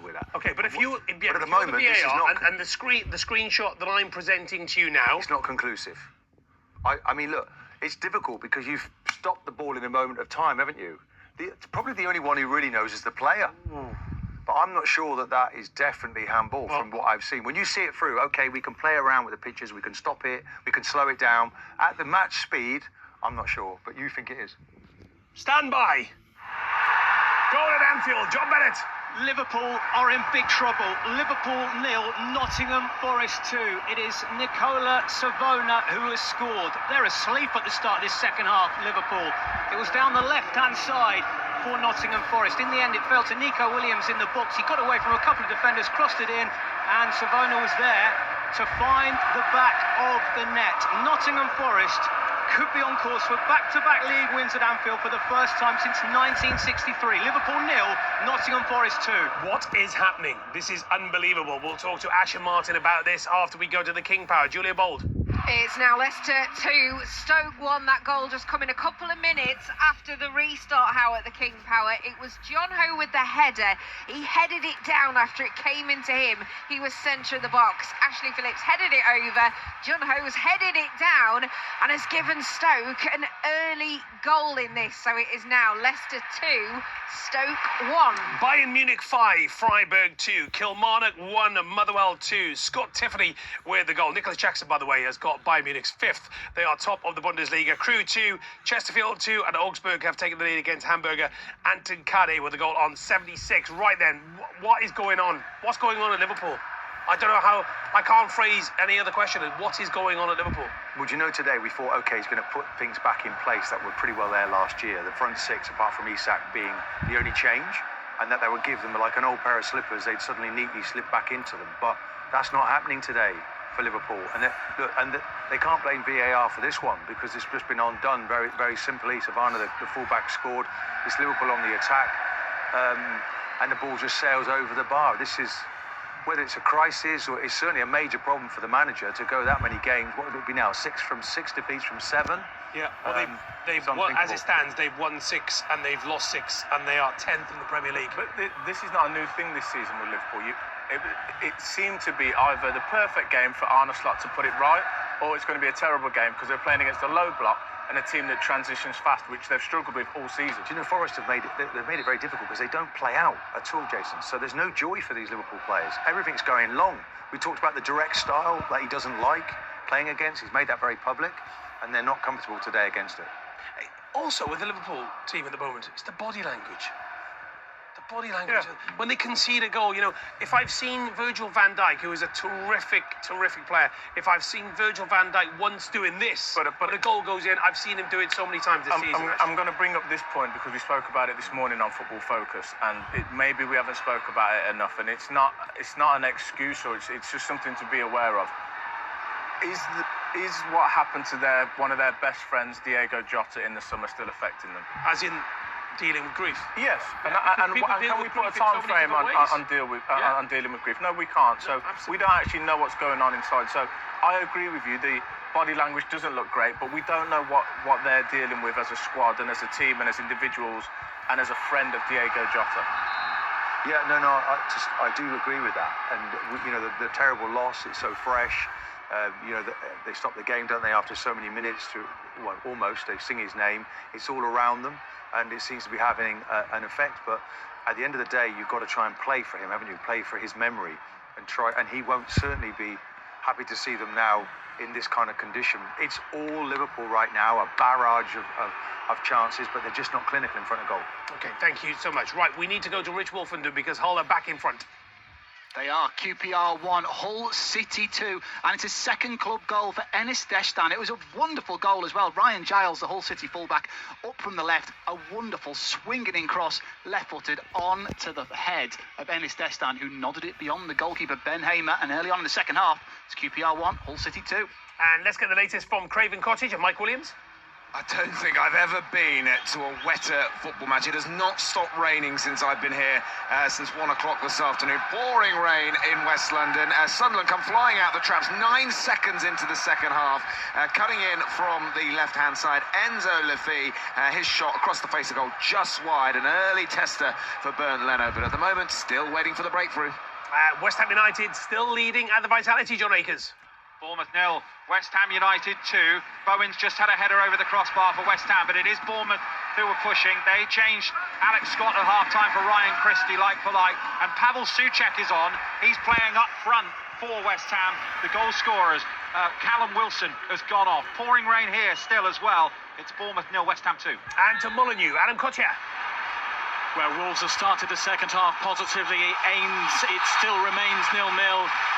with that. Okay, but if you, but at the moment, this is not... and the screenshot that I'm presenting to you now... It's not conclusive. I mean, look, it's difficult because you've stopped the ball in a moment of time, haven't you? Probably the only one who really knows is the player. But I'm not sure that is definitely handball from what I've seen. When you see it through, okay, we can play around with the pitches, we can stop it, we can slow it down. At the match speed, I'm not sure, but you think it is. Stand by. Goal at Anfield, John Bennett. Liverpool are in big trouble. Liverpool 0, Nottingham Forest 2. It is Nicola Savona who has scored. They're asleep at the start of this second half, Liverpool. It was down the left-hand side for Nottingham Forest. In the end, it fell to Nico Williams in the box. He got away from a couple of defenders, crossed it in, and Savona was there to find the back of the net. Nottingham Forest could be on course for back-to-back league wins at Anfield for the first time since 1963. Liverpool 0, Nottingham Forest 2. What is happening? This is unbelievable. We'll talk to Asher Martin about this after we go to the King Power. Julia Bold. It's now Leicester 2, Stoke 1. That goal just coming a couple of minutes after the restart, How at the King Power. It was John Ho with the header. He headed it down after it came into him. He was centre of the box. Ashley Phillips headed it over. John Ho's headed it down and has given Stoke an early goal in this. So it is now Leicester 2, Stoke 1. Bayern Munich 5, Freiburg 2, Kilmarnock 1, Motherwell 2. Scott Tiffany with the goal. Nicholas Jackson, by the way, has got Bayern Munich's 5th. They are top of the Bundesliga. Crew 2, Chesterfield 2, and Augsburg have taken the lead against Hamburger. Anton Kade with a goal on 76. Right then, what is going on? What's going on at Liverpool? I don't know how, I can't phrase any other question. What is going on at Liverpool? Well, you know, today we thought, OK, he's going to put things back in place that were pretty well there last year. The front six, apart from Isak being the only change, and that they would give them like an old pair of slippers, they'd suddenly neatly slip back into them. But that's not happening today for Liverpool. And they can't blame VAR for this one because it's just been undone very, very simply. Savannah, the fullback, scored. It's Liverpool on the attack. And the ball just sails over the bar. This is... Whether it's a crisis or it's certainly a major problem for the manager to go that many games. What would it be now? 6 defeats from 7? Yeah, well, they've won, as it stands, they've won 6 and they've lost 6 and they are 10th in the Premier League. But this is not a new thing this season with Liverpool. It seemed to be either the perfect game for Arne Slot to put it right, or it's going to be a terrible game because they're playing against a low block and a team that transitions fast, which they've struggled with all season. Do you know, Forest have made it very difficult because they don't play out at all, Jason. So there's no joy for these Liverpool players. Everything's going long. We talked about the direct style that he doesn't like playing against. He's made that very public, and they're not comfortable today against it. Also, with the Liverpool team at the moment, it's the body language. Body language. Yeah. When they concede a goal, you know, if I've seen Virgil van Dijk, who is a terrific player, if I've seen Virgil van Dijk once doing this, but a goal goes in, I've seen him do it so many times this season. I'm going to bring up this point because we spoke about it this morning on Football Focus, and maybe we haven't spoke about it enough, and it's not an excuse, or it's just something to be aware of. Is what happened to one of their best friends, Diego Jota, in the summer still affecting them? As in dealing with grief? Yes, and can we put a time frame on dealing with grief? No, we can't. So we don't actually know what's going on inside. So I agree with you. The body language doesn't look great, but we don't know what they're dealing with as a squad and as a team and as individuals and as a friend of Diego Jota. Yeah, no, I do agree with that. And you know, the terrible loss. It's so fresh. You know, they stop the game, don't they, after so many minutes? Almost. They sing his name. It's all around them, and it seems to be having an effect. But at the end of the day, you've got to try and play for him, haven't you? Play for his memory and try. And he won't certainly be happy to see them now in this kind of condition. It's all Liverpool right now, a barrage of chances, but they're just not clinical in front of goal. Okay, thank you so much. Right, we need to go to Rich Wolfenden because Hull are back in front. They are. QPR 1, Hull City 2, and it's a second club goal for Enis Destan. It was a wonderful goal as well. Ryan Giles, the Hull City fullback, up from the left, a wonderful swinging in cross, left-footed on to the head of Enis Destan, who nodded it beyond the goalkeeper Ben Hamer. And early on in the second half, it's QPR 1, Hull City 2. And let's get the latest from Craven Cottage and Mike Williams. I don't think I've ever been to a wetter football match. It has not stopped raining since I've been here, since 1 o'clock this afternoon. Pouring rain in West London. Sunderland come flying out the traps 9 seconds into the second half. Cutting in from the left-hand side, Enzo Lefi, his shot across the face of goal just wide. An early tester for Bernd Leno, but at the moment, still waiting for the breakthrough. West Ham United still leading at the Vitality, John Akers. Bournemouth 0, West Ham United 2. Bowen's just had a header over the crossbar for West Ham, but it is Bournemouth who were pushing. They changed Alex Scott at half-time for Ryan Christie, like for like, and Pavel Souček is on. He's playing up front for West Ham. The goal scorers, Callum Wilson has gone off. Pouring rain here still as well. It's Bournemouth 0, West Ham 2. And to Molineux, Adam Kutcher. Well, Wolves have started the second half positively. It still remains 0-0,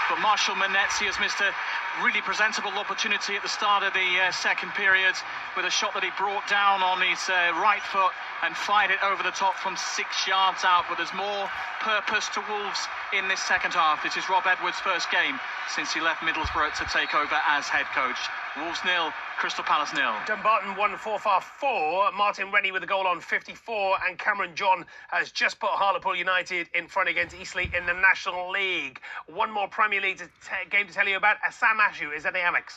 but Marshall Manetzi has missed a really presentable opportunity at the start of the second period with a shot that he brought down on his right foot and fired it over the top from 6 yards out. But there's more purpose to Wolves in this second half. This is Rob Edwards' first game since he left Middlesbrough to take over as head coach. Wolves 0, Crystal Palace 0. Dumbarton won 4-4. Martin Rennie with a goal on 54, and Cameron John has just put Hartlepool United in front against Eastleigh in the National League. One more Premier League game to tell you about. Sam Ashu is at the Amex.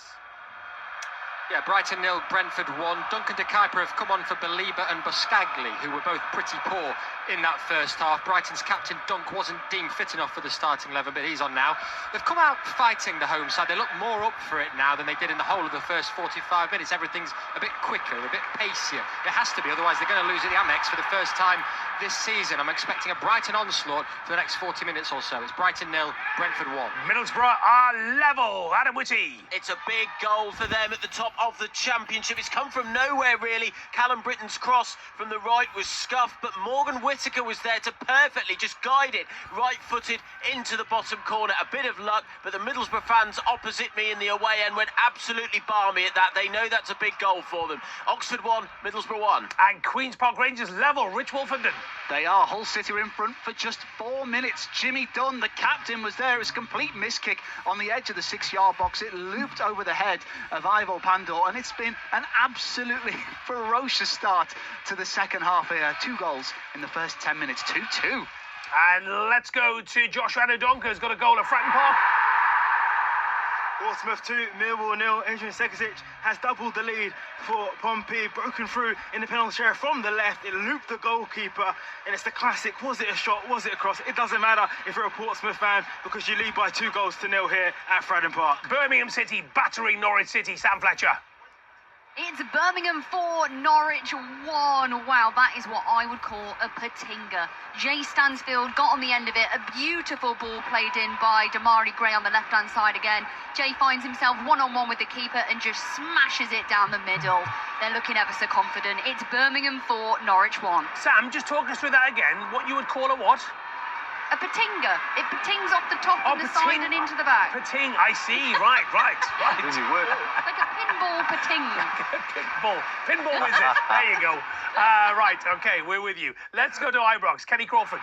Yeah, Brighton 0, Brentford 1. Duncan de Kuyper have come on for Baliba and Buscagli, who were both pretty poor in that first half. Brighton's captain Dunk wasn't deemed fit enough for the starting 11, but he's on now. They've come out fighting the home side. They look more up for it now than they did in the whole of the first 45 minutes. Everything's a bit quicker, a bit pacier. It has to be, otherwise they're going to lose at the Amex for the first time this season. I'm expecting a Brighton onslaught for the next 40 minutes or so. It's Brighton 0, Brentford 1. Middlesbrough are level. Adam Whitty. It's a big goal for them at the top of the Championship. It's come from nowhere, really. Callum Britton's cross from the right was scuffed, but Morgan Whittaker was there to perfectly just guide it right-footed into the bottom corner. A bit of luck, but the Middlesbrough fans opposite me in the away end went absolutely balmy at that. They know that's a big goal for them. Oxford 1, Middlesbrough 1. And Queen's Park Rangers level. Rich Wolfenden. They are. Hull City were in front for just 4 minutes. Jimmy Dunn, the captain, was there. It was a complete miss kick on the edge of the 6-yard box. It looped over the head of Ivo Pandor, and it's been an absolutely ferocious start to the second half here. 2 goals in the first 10 minutes. 2-2. And let's go to Joshua Anodonka, who's got a goal at Fratton Park. Portsmouth 2, Millwall 0. Adrian Segacic has doubled the lead for Pompey. Broken through in the penalty area from the left. It looped the goalkeeper, and it's the classic. Was it a shot? Was it a cross? It doesn't matter if you're a Portsmouth fan, because you lead by 2 goals to 0 here at Fratton Park. Birmingham City battering Norwich City. Sam Fletcher. It's Birmingham 4, Norwich 1. Wow, that is what I would call a patinga. Jay Stansfield got on the end of it. A beautiful ball played in by Damari Gray on the left-hand side again. Jay finds himself one-on-one with the keeper and just smashes it down the middle. They're looking ever so confident. It's Birmingham 4, Norwich 1. Sam, just talk us through that again. What you would call a what? A patinga. It patings off the top and the side and into the back. Pating, I see. Right. Busy word. Like a pinball pating. Pinball wizard. There you go. Right, okay, we're with you. Let's go to Ibrox. Kenny Crawford.